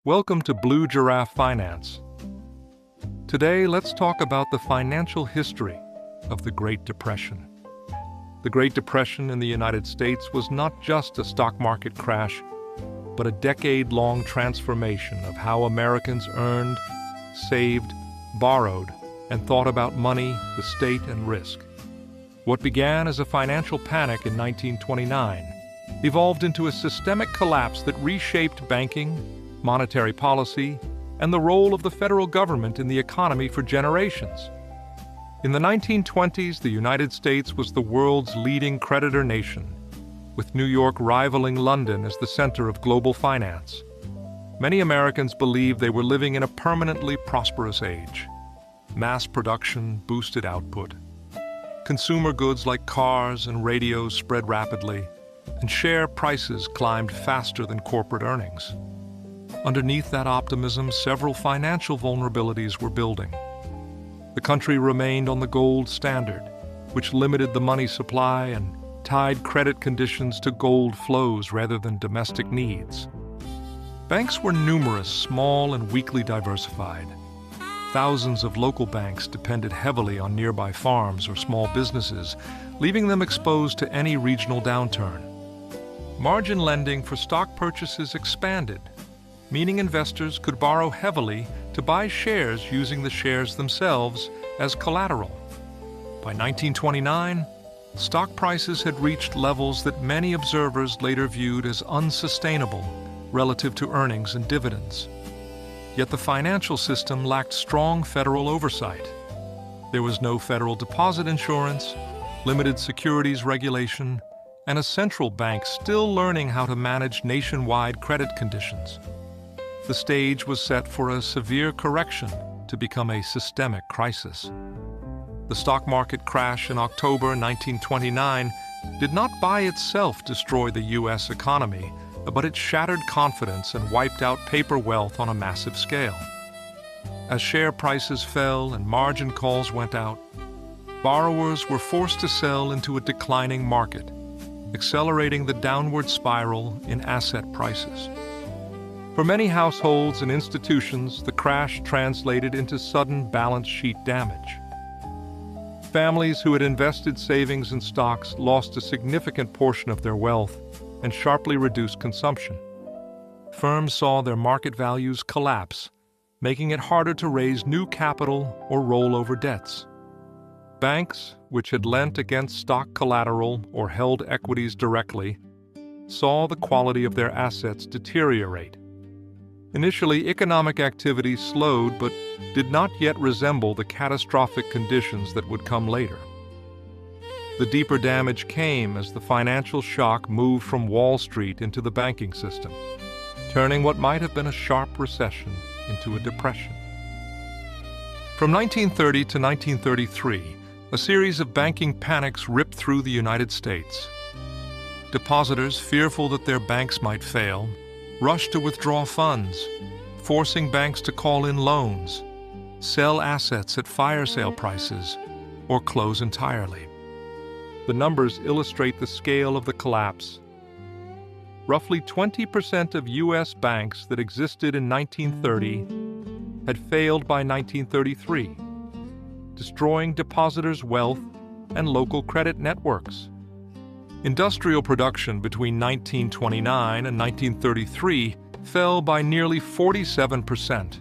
Welcome to Blue Giraffe Finance. Today, let's talk about the financial history of the Great Depression. The Great Depression in the United States was not just a stock market crash, but a decade-long transformation of how Americans earned, saved, borrowed, and thought about money, the state, and risk. What began as a financial panic in 1929 evolved into a systemic collapse that reshaped banking, monetary policy, and the role of the federal government in the economy for generations. In the 1920s, the United States was the world's leading creditor nation, with New York rivaling London as the center of global finance. Many Americans believed they were living in a permanently prosperous age. Mass production boosted output. Consumer goods like cars and radios spread rapidly, and share prices climbed faster than corporate earnings. Underneath that optimism, several financial vulnerabilities were building. The country remained on the gold standard, which limited the money supply and tied credit conditions to gold flows rather than domestic needs. Banks were numerous, small, and weakly diversified. Thousands of local banks depended heavily on nearby farms or small businesses, leaving them exposed to any regional downturn. Margin lending for stock purchases expanded, meaning investors could borrow heavily to buy shares using the shares themselves as collateral. By 1929, stock prices had reached levels that many observers later viewed as unsustainable relative to earnings and dividends. Yet the financial system lacked strong federal oversight. There was no federal deposit insurance, limited securities regulation, and a central bank still learning how to manage nationwide credit conditions. The stage was set for a severe correction to become a systemic crisis. The stock market crash in October 1929 did not by itself destroy the U.S. economy, but it shattered confidence and wiped out paper wealth on a massive scale. As share prices fell and margin calls went out, borrowers were forced to sell into a declining market, accelerating the downward spiral in asset prices. For many households and institutions, the crash translated into sudden balance sheet damage. Families who had invested savings in stocks lost a significant portion of their wealth and sharply reduced consumption. Firms saw their market values collapse, making it harder to raise new capital or roll over debts. Banks, which had lent against stock collateral or held equities directly, saw the quality of their assets deteriorate. Initially, economic activity slowed but did not yet resemble the catastrophic conditions that would come later. The deeper damage came as the financial shock moved from Wall Street into the banking system, turning what might have been a sharp recession into a depression. From 1930 to 1933, a series of banking panics ripped through the United States. Depositors, fearful that their banks might fail, rushed to withdraw funds, forcing banks to call in loans, sell assets at fire sale prices, or close entirely. The numbers illustrate the scale of the collapse. Roughly 20% of U.S. banks that existed in 1930 had failed by 1933, destroying depositors' wealth and local credit networks. Industrial production between 1929 and 1933 fell by nearly 47%,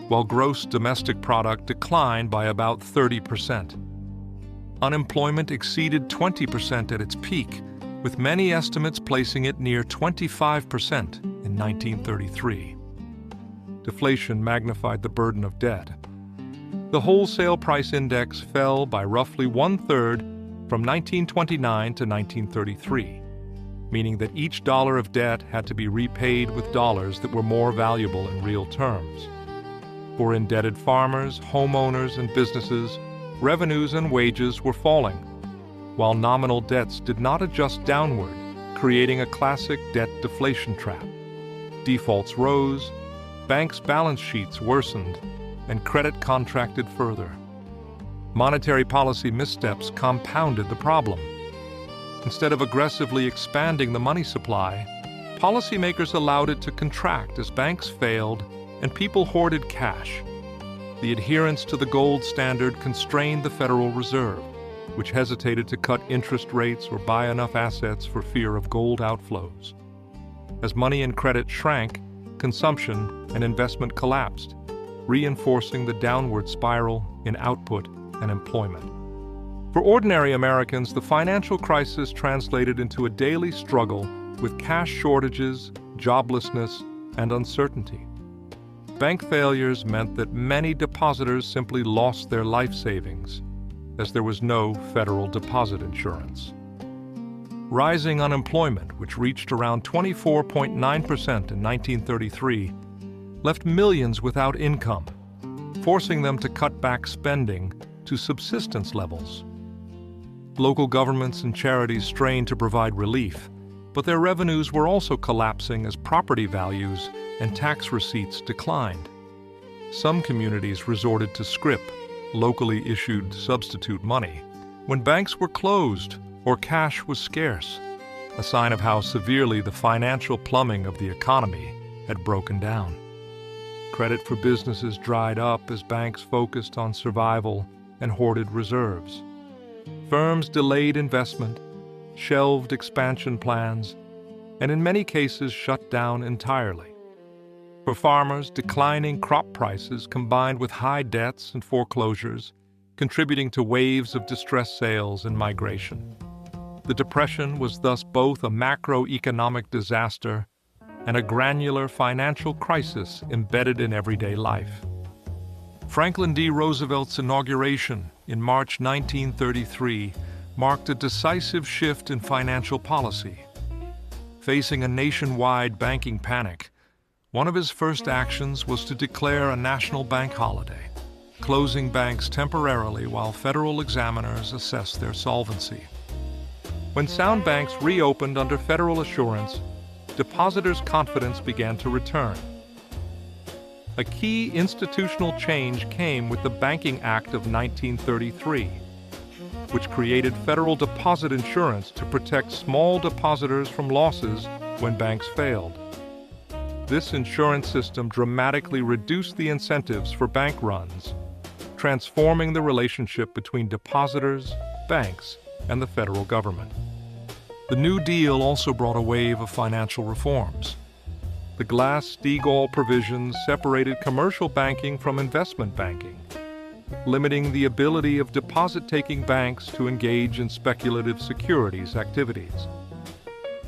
while gross domestic product declined by about 30%. Unemployment exceeded 20% at its peak, with many estimates placing it near 25% in 1933. Deflation magnified the burden of debt. The wholesale price index fell by roughly one-third from 1929 to 1933, meaning that each dollar of debt had to be repaid with dollars that were more valuable in real terms. For indebted farmers, homeowners, and businesses, revenues and wages were falling, while nominal debts did not adjust downward, creating a classic debt deflation trap. Defaults rose, banks' balance sheets worsened, and credit contracted further. Monetary policy missteps compounded the problem. Instead of aggressively expanding the money supply, policymakers allowed it to contract as banks failed and people hoarded cash. The adherence to the gold standard constrained the Federal Reserve, which hesitated to cut interest rates or buy enough assets for fear of gold outflows. As money and credit shrank, consumption and investment collapsed, reinforcing the downward spiral in output and employment. For ordinary Americans, the financial crisis translated into a daily struggle with cash shortages, joblessness, and uncertainty. Bank failures meant that many depositors simply lost their life savings, as there was no federal deposit insurance. Rising unemployment, which reached around 24.9% in 1933, left millions without income, forcing them to cut back spending to subsistence levels. Local governments and charities strained to provide relief, but their revenues were also collapsing as property values and tax receipts declined. Some communities resorted to scrip, locally issued substitute money, when banks were closed or cash was scarce, a sign of how severely the financial plumbing of the economy had broken down. Credit for businesses dried up as banks focused on survival and hoarded reserves. Firms delayed investment, shelved expansion plans, and in many cases shut down entirely. For farmers, declining crop prices combined with high debts and foreclosures, contributing to waves of distressed sales and migration. The Depression was thus both a macroeconomic disaster and a granular financial crisis embedded in everyday life. Franklin D. Roosevelt's inauguration in March 1933 marked a decisive shift in financial policy. Facing a nationwide banking panic, one of his first actions was to declare a national bank holiday, closing banks temporarily while federal examiners assessed their solvency. When sound banks reopened under federal assurance, depositors' confidence began to return. A key institutional change came with the Banking Act of 1933, which created federal deposit insurance to protect small depositors from losses when banks failed. This insurance system dramatically reduced the incentives for bank runs, transforming the relationship between depositors, banks, and the federal government. The New Deal also brought a wave of financial reforms. The Glass-Steagall provisions separated commercial banking from investment banking, limiting the ability of deposit-taking banks to engage in speculative securities activities.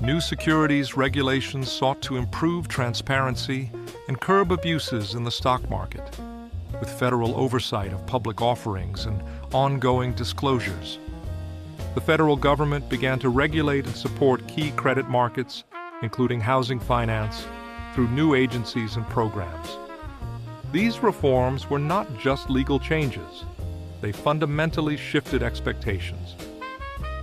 New securities regulations sought to improve transparency and curb abuses in the stock market, with federal oversight of public offerings and ongoing disclosures. The federal government began to regulate and support key credit markets, including housing finance, through new agencies and programs. These reforms were not just legal changes. They fundamentally shifted expectations.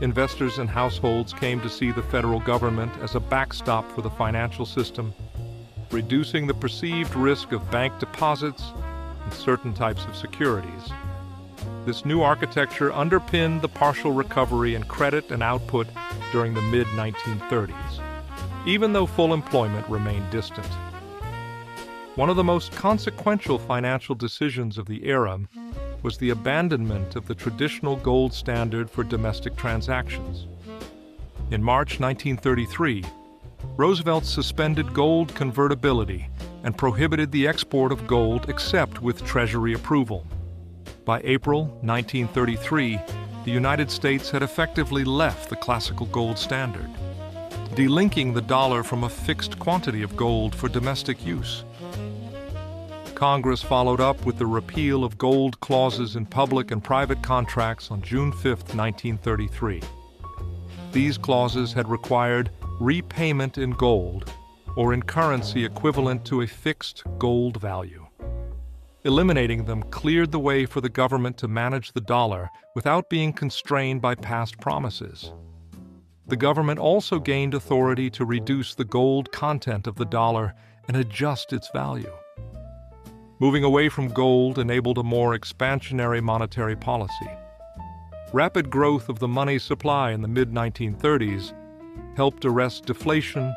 Investors and households came to see the federal government as a backstop for the financial system, reducing the perceived risk of bank deposits and certain types of securities. This new architecture underpinned the partial recovery in credit and output during the mid-1930s, even though full employment remained distant. One of the most consequential financial decisions of the era was the abandonment of the traditional gold standard for domestic transactions. In March 1933, Roosevelt suspended gold convertibility and prohibited the export of gold except with Treasury approval. By April 1933, the United States had effectively left the classical gold standard, delinking the dollar from a fixed quantity of gold for domestic use. Congress followed up with the repeal of gold clauses in public and private contracts on June 5, 1933. These clauses had required repayment in gold or in currency equivalent to a fixed gold value. Eliminating them cleared the way for the government to manage the dollar without being constrained by past promises. The government also gained authority to reduce the gold content of the dollar and adjust its value. Moving away from gold enabled a more expansionary monetary policy. Rapid growth of the money supply in the mid-1930s helped arrest deflation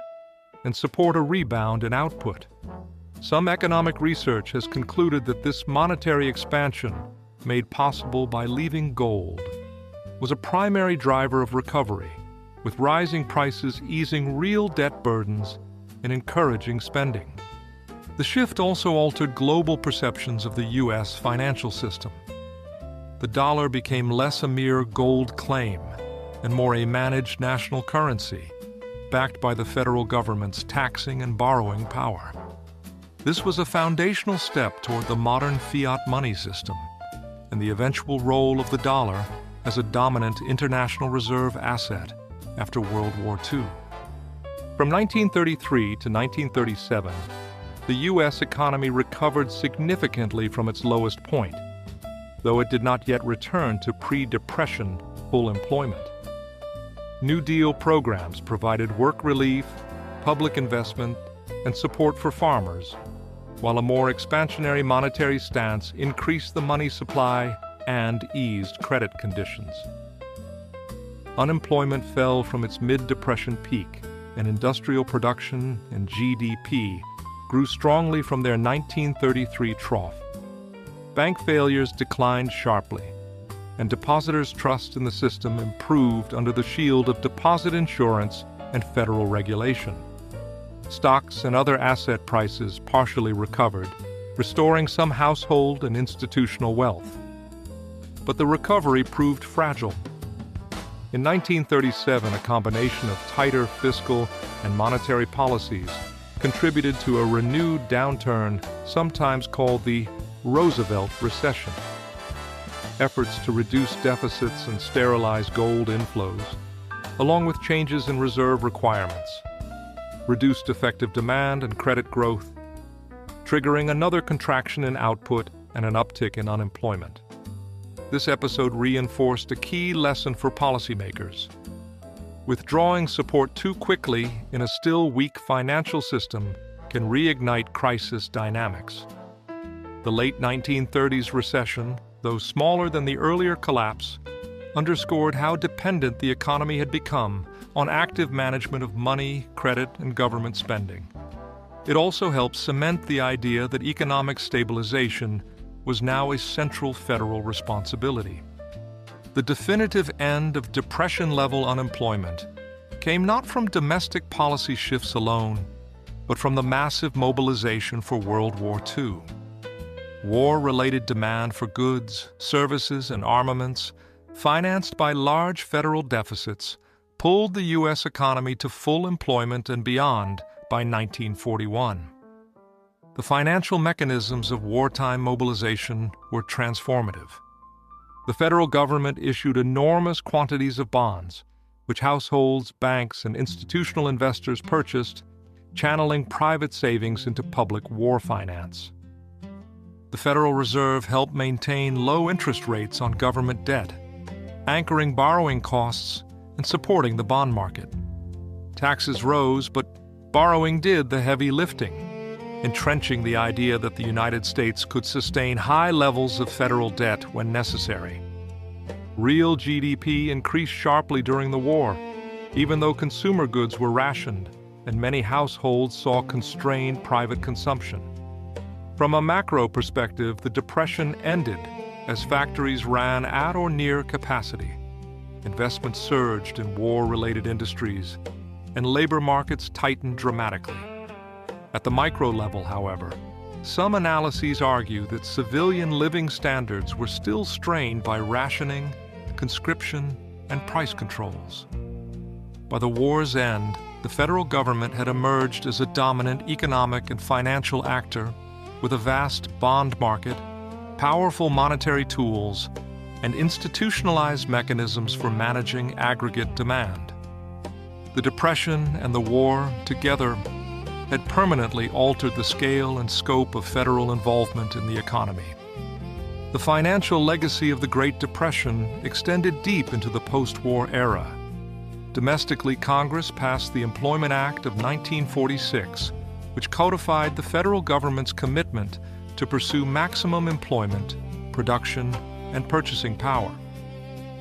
and support a rebound in output. Some economic research has concluded that this monetary expansion, made possible by leaving gold, was a primary driver of recovery, with rising prices easing real debt burdens and encouraging spending. The shift also altered global perceptions of the U.S. financial system. The dollar became less a mere gold claim and more a managed national currency, backed by the federal government's taxing and borrowing power. This was a foundational step toward the modern fiat money system and the eventual role of the dollar as a dominant international reserve asset after World War II. From 1933 to 1937, the U.S. economy recovered significantly from its lowest point, though it did not yet return to pre-Depression full employment. New Deal programs provided work relief, public investment, and support for farmers, while a more expansionary monetary stance increased the money supply and eased credit conditions. Unemployment fell from its mid-Depression peak, and industrial production and GDP grew strongly from their 1933 trough. Bank failures declined sharply, and depositors' trust in the system improved under the shield of deposit insurance and federal regulation. Stocks and other asset prices partially recovered, restoring some household and institutional wealth. But the recovery proved fragile. In 1937, a combination of tighter fiscal and monetary policies contributed to a renewed downturn, sometimes called the Roosevelt Recession. Efforts to reduce deficits and sterilize gold inflows, along with changes in reserve requirements, reduced effective demand and credit growth, triggering another contraction in output and an uptick in unemployment. This episode reinforced a key lesson for policymakers. Withdrawing support too quickly in a still weak financial system can reignite crisis dynamics. The late 1930s recession, though smaller than the earlier collapse, underscored how dependent the economy had become on active management of money, credit, and government spending. It also helped cement the idea that economic stabilization was now a central federal responsibility. The definitive end of Depression-level unemployment came not from domestic policy shifts alone, but from the massive mobilization for World War II. War-related demand for goods, services, and armaments, financed by large federal deficits, pulled the U.S. economy to full employment and beyond by 1941. The financial mechanisms of wartime mobilization were transformative. The federal government issued enormous quantities of bonds, which households, banks, and institutional investors purchased, channeling private savings into public war finance. The Federal Reserve helped maintain low interest rates on government debt, anchoring borrowing costs and supporting the bond market. Taxes rose, but borrowing did the heavy lifting, entrenching the idea that the United States could sustain high levels of federal debt when necessary. Real GDP increased sharply during the war, even though consumer goods were rationed and many households saw constrained private consumption. From a macro perspective, the Depression ended as factories ran at or near capacity. Investment surged in war-related industries, and labor markets tightened dramatically. At the micro level, however, some analyses argue that civilian living standards were still strained by rationing, conscription, and price controls. By the war's end, the federal government had emerged as a dominant economic and financial actor with a vast bond market, powerful monetary tools, and institutionalized mechanisms for managing aggregate demand. The Depression and the war, together, had permanently altered the scale and scope of federal involvement in the economy. The financial legacy of the Great Depression extended deep into the post-war era. Domestically, Congress passed the Employment Act of 1946, which codified the federal government's commitment to pursue maximum employment, production, and purchasing power.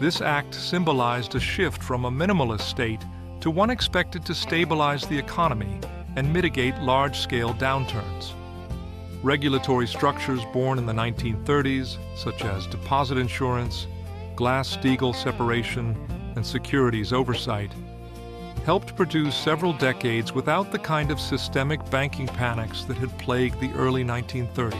This act symbolized a shift from a minimalist state to one expected to stabilize the economy and mitigate large-scale downturns. Regulatory structures born in the 1930s, such as deposit insurance, Glass-Steagall separation, and securities oversight, helped produce several decades without the kind of systemic banking panics that had plagued the early 1930s.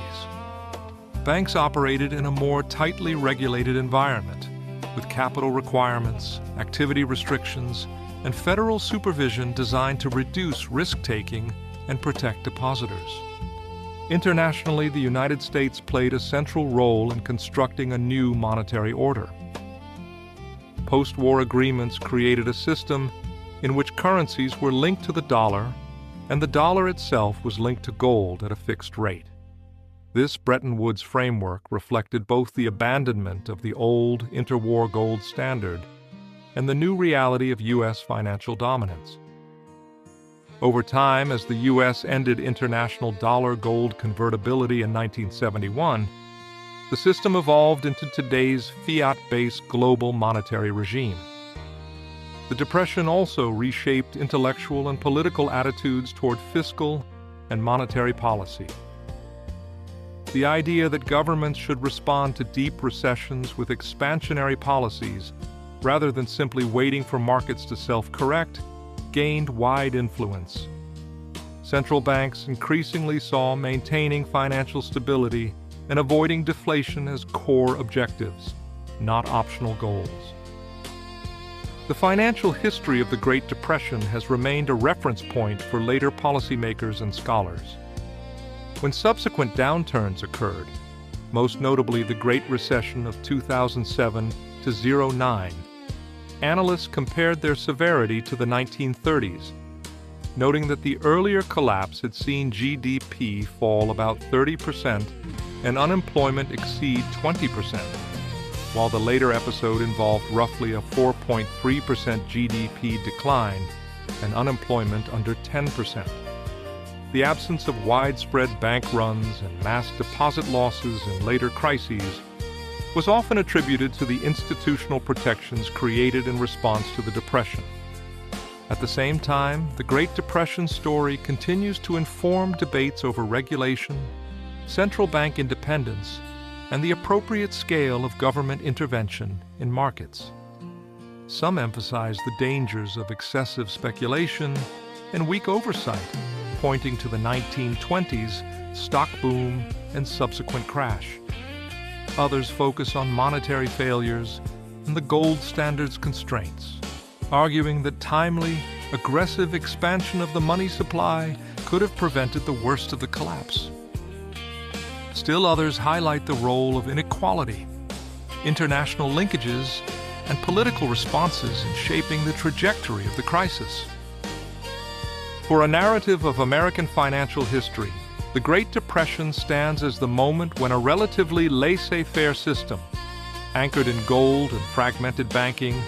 Banks operated in a more tightly regulated environment, with capital requirements, activity restrictions, and federal supervision designed to reduce risk-taking and protect depositors. Internationally, the United States played a central role in constructing a new monetary order. Post-war agreements created a system in which currencies were linked to the dollar, and the dollar itself was linked to gold at a fixed rate. This Bretton Woods framework reflected both the abandonment of the old interwar gold standard and the new reality of U.S. financial dominance. Over time, as the U.S. ended international dollar-gold convertibility in 1971, the system evolved into today's fiat-based global monetary regime. The Depression also reshaped intellectual and political attitudes toward fiscal and monetary policy. The idea that governments should respond to deep recessions with expansionary policies rather than simply waiting for markets to self-correct gained wide influence. Central banks increasingly saw maintaining financial stability and avoiding deflation as core objectives, not optional goals. The financial history of the Great Depression has remained a reference point for later policymakers and scholars. When subsequent downturns occurred, most notably the Great Recession of 2007 to 2009, analysts compared their severity to the 1930s, noting that the earlier collapse had seen GDP fall about 30% and unemployment exceed 20%, while the later episode involved roughly a 4.3% GDP decline and unemployment under 10%. The absence of widespread bank runs and mass deposit losses in later crises was often attributed to the institutional protections created in response to the Depression. At the same time, the Great Depression story continues to inform debates over regulation, central bank independence, and the appropriate scale of government intervention in markets. Some emphasize the dangers of excessive speculation and weak oversight, pointing to the 1920s stock boom and subsequent crash. Others focus on monetary failures and the gold standard's constraints, arguing that timely, aggressive expansion of the money supply could have prevented the worst of the collapse. Still others highlight the role of inequality, international linkages, and political responses in shaping the trajectory of the crisis. For a narrative of American financial history, the Great Depression stands as the moment when a relatively laissez-faire system, anchored in gold and fragmented banking,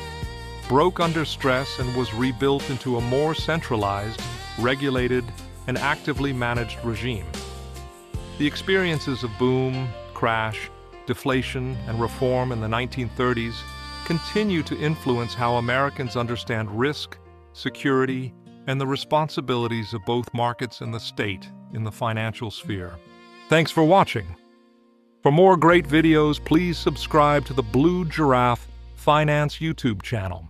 broke under stress and was rebuilt into a more centralized, regulated, and actively managed regime. The experiences of boom, crash, deflation, and reform in the 1930s continue to influence how Americans understand risk, security, and the responsibilities of both markets and the state in the financial sphere. Thanks for watching. For more great videos, please subscribe to the Blue Giraffe Finance YouTube channel.